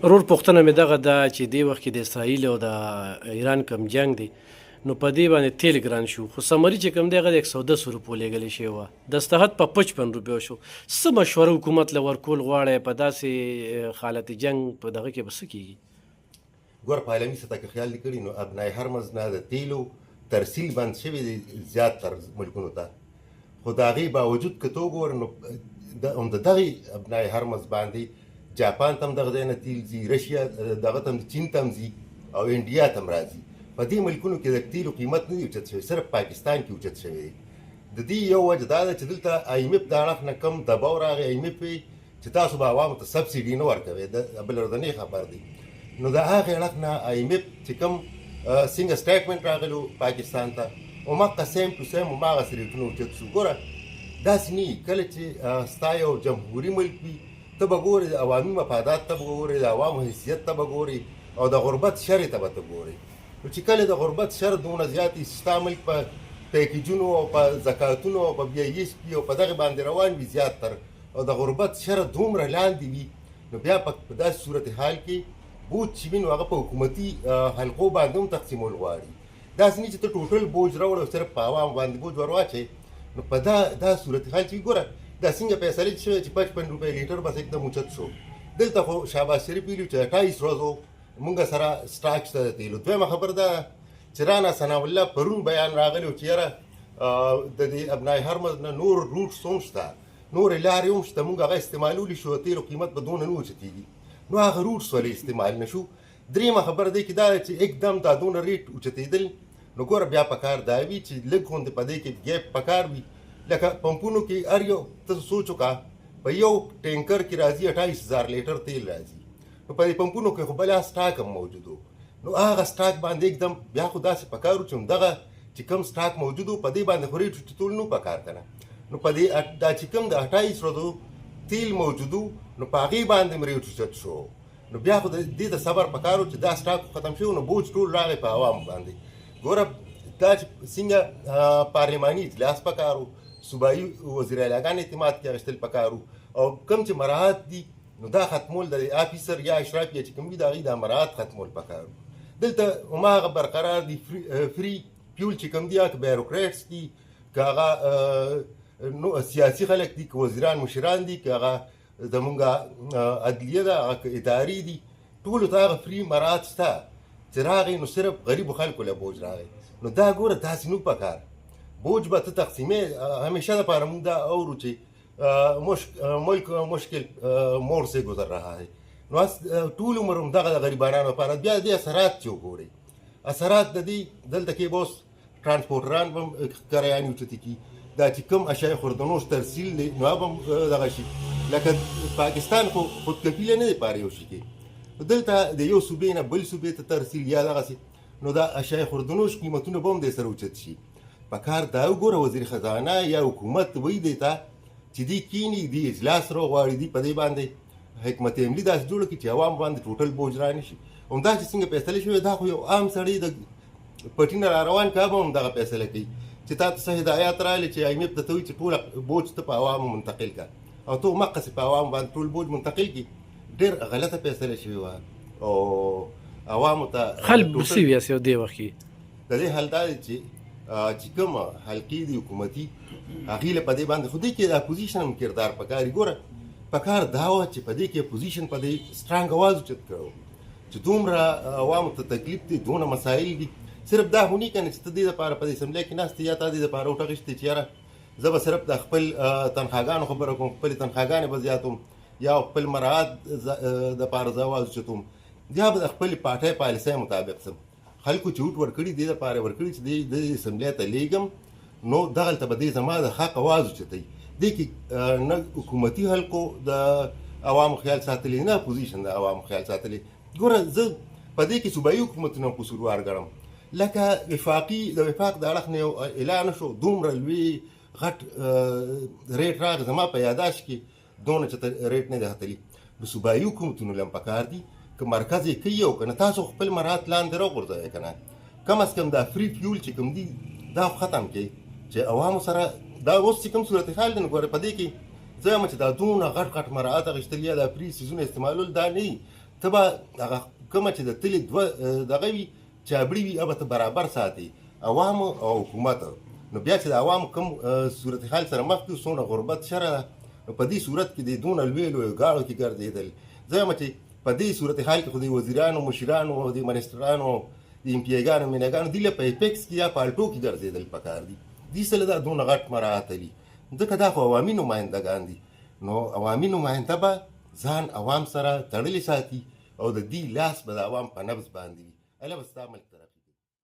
رور پوښتنه مې دغه ده چې دې وخت کې د اسرائیل او د ایران کوم جنگ دی نو په دې باندې تیل ګران شو خو سمري چې کوم دی هغه د 110 روپو لیږلی شوی وه دستخط په 55 روپیو شو. څه مشوره حکومت له ورکول غواړی په داسې حالت جنگ په دغه کې به څه کېږي؟ ګوره په عالمي سطح کې خیال دې کړي نو ابنای هرمز نه د تیلو ترسیل بند شوی دی زیات تر ملکونو ته، خو د هغې باوجود که ته وګورې نو هم د دغې ابنای هرمز باندې جاپان ته هم دغه ځای نه تیل ځي، رشیا دغه ته هم چین ته هم ځي او انډیا ته هم راځي. په دې ملکونو کې د تیلو قیمت نه دی اوچت شوی، صرف پاکستان کې اوچت شوی دی. د دې یو وجه دا ده چې دلته آی ایم ایف د اړخ نه کم دباو راغی، آی ایم ایف چې تاسو به عوامو ته سبسیډي نه ورکوئ، د بل ورځنی خبر دی. نو د هغې اړخ نه آی ایم ایف چې کوم څنګه سټیټمنټ راغلو پاکستان ته هماغه سیم ټو سیم هماغسې ریټونه اوچت شو. ګوره داسې نه وي، کله چې ستا یو جمهوري ملک وي ته به ګورې د عوامي مفادات ته به ګورې، د عوامو حیثیت ته به ګورې او د غربت شرې ته به ته ګورې. نو چې کله د غربت شر دومره زیات وي چې ستا ملک په پیکیجونو او په زکاتونو او په بیا ایس پي او په دغې باندې روان وي زیات تر، او د غربت شر دومره لاندې وي، نو بیا په داسې صورتحال کې بوج چې وي نو هغه په حکومتي حلقو باندې هم تقسیمول غواړي. داسې نه چې ته ټوټل بوج راوړې او صرف په عوام باندې بوج ور واچوې. نو په دا صورتحال چې ګوره دا څنګه فیصلې شوې چې 55 روپۍ لیټر بس एकदम اوچت شو. دلته خو شهباز شریف ویلي چې 28 ورځو مونږ سره سټاک شته د تیلو. دویمه خبر ده چې رانا ثناء الله پرون بیان راغلی چې یاره د دې ابنای هرمز نه نور روټس هم شته، نورې لارې هم شته، مونږ هغه استعمالولی شو، تیلو قیمت به دونه نه اوچتېږي، نو هغه روټس ولې استعمال نه شو. درېیمه خبره دی چې دا چې एकदम دا دونه ریټ اوچتېدل، نو ګوره بیا پکار دا وي چې لږ غوندې په دې کې ګیپ پکار وي. لکه پمپونو کې هر یو ته سوچ وکړه په یو ټینکر کې راځي 28,000 لیټر تیل راځي، نو په دې پمپونو کې خو بله سټاک هم موجود و، نو هغه سټاک باندې एकदम بیا خو داسې پکار و چې همدغه چې کوم سټاک موجود و په دې باندې خو ریټ اوچتول نه پکار که نه. نو په دې دا چې کوم د 28 ورځو تیل موجود و نو په هغې باندې هم ریټ اوچت شو، نو بیا خو د دې ته صبر پکار و چې دا سټاک ختم شو، نو بوج ټول راغی په عوامو باندې. ګوره دا چې څنګه پارلماني اجلاس پکار و، صوبایي وزیر اعلیګان اعتماد کې اخیستل پکار و، او کوم چې مراعات دي نو دا ختمول د آفیسر یا اشراف یا چې کوم وي د هغې دا مراعات ختمول پکار و. دلته هماغه برقرار دي فری فیول چې کوم دي، که بیروکریټس دي، که هغه سیاسي خلک دي، که وزیران مشران دي، که هغه زمونږ عدلیه ده، هغه که ادارې دي، ټولو ته هغه فری مراعات شته چې راغی نو صرف غریبو خلکو له بوج راغی. نو دا ګوره داسې نو پکار بوج به ته تقسیمې. همیشه دپاره مونږ دا اورو چې ملک مشکل مور سے گزر رہا ہے، نو ټول عمر همدغه د غریبانو لپاره. بیا دې اثرات چې وګورئ، اثرات د دې دلته کې به اوس ټرانسپورټران به هم کرایانې اوچتې کړي، دا چې کوم اشیای خوردنوش ترسیل دی نو هغه به دغه شي. لکه پاکستان خو خودکفیله نه دی په هر یو شي کې، دلته د یو صوبې نه بل صوبې ته ترسیل یا دغسې، نو دا اشیای خوردنوش قیمتونه به هم دې سره اوچت شي. پکار دا وګوره وزیر خزانه یا حکومت وایي دی ته چې دی کینی دی اجلاس را غواړي، دی په دې باندې حکمت عملي داسې جوړه کړي چې عوام باندې ټوټل بوج را نه شي. همدا چې څنګه فیصله شوې دا خو یو عام سړی د پټي نه را روان که به همدغه فیصله کوي چې تا ته څه هدایات راغلي چې آی ایم ایف ته ته وایي چې ټوله بوج ته په عوامو منتقل کړه او ته همقسې په عوامو باندې ټول بوج منتقل کړي. ډېر غلطه فیصله شوې وه او عوامو ته حل شوي یاست یو دې وخت کې. د دې حل دا دی چې کوم حلقې دي حکومتي هغې له په دې باندې خو دې کې د اپوزیشن هم کردار پکار. ګوره پکار دا وه چې په دې کې اپوزیشن په دې سټرانګ اواز اوچت کړی چې دومره عوامو ته تکلیف دی، دونه مسایل دي. صرف دا خو نه که نه چې ته دې دپاره په دې اسمبلی کې ناست یا تا دې دپاره وټغېښتې چې یاره زه به صرف د خپل تنخواګانو خبره کوم، خپلې تنخواګانې به زیاتوم یا خپل مراعات دپاره زه اواز اوچتوم، یا به د خپلې پارټۍ پالیسۍ مطابق سم. خلکو چې ووټ ورکړي دې دپاره ورکړي چې د اسمبلی ته لیږم، نو دغلته به دې زما د حق اواز اوچتوي. دې کې نه حکومتي حلقو د عوامو خیال ساتلی، نه اپوزیشن د عوامو خیال ساتلی. ګوره زه په دې کې صوبایي حکومتونه هم قصوروار ګڼم. لکه د وفاق د اړخ نه یو اعلان شو، دومره لوی غټ ریټ راغی، زما په یاداشت کې دونه چېرته ریټ نه دی ختلي. نو صوبایي حکومتونو له هم پکار دي که مرکز یې کوي او که نه تاسو خپل مراعات لاندې راغورځوئ که نه، کم از کم دا فری فیول چې کوم دي دا ختم کړئ چې عوامو سره دا اوس چې کوم صورتحال دی نو ګوره په دې کې زه یم چې دا دونه غټ غټ مراعات اخیستل یا دا فری څیزونه استعمالول دا نه وي. ته به هغه کومه چې د تلې دوه دغه وي چابړي وي هغه ته برابر ساتي عوامو او حکومت. نو بیا چې د عوامو کوم صورتحال سره مخ دي څومره غربت شره ده، نو په دې صورت کې د دونه لویو لویو ګاړو کې ګرځېدل. زه وایم چې په دې صورتحال کې خو د وزیرانو مشرانو او د منسټرانو د ام پی ایګانو مینګانو دوی له په ایپکس کې یا پالټو کې ګرځېدل پکار دي. دوی سره دا دونه غټ مراعات دي ځکه دا خو عوامي نمایندګان دي. نو عوامي نماینده به ځان عوام سره تړلی ساتي او د دې لاس به د عوام په نبض باندې وي. الله به ستا ملک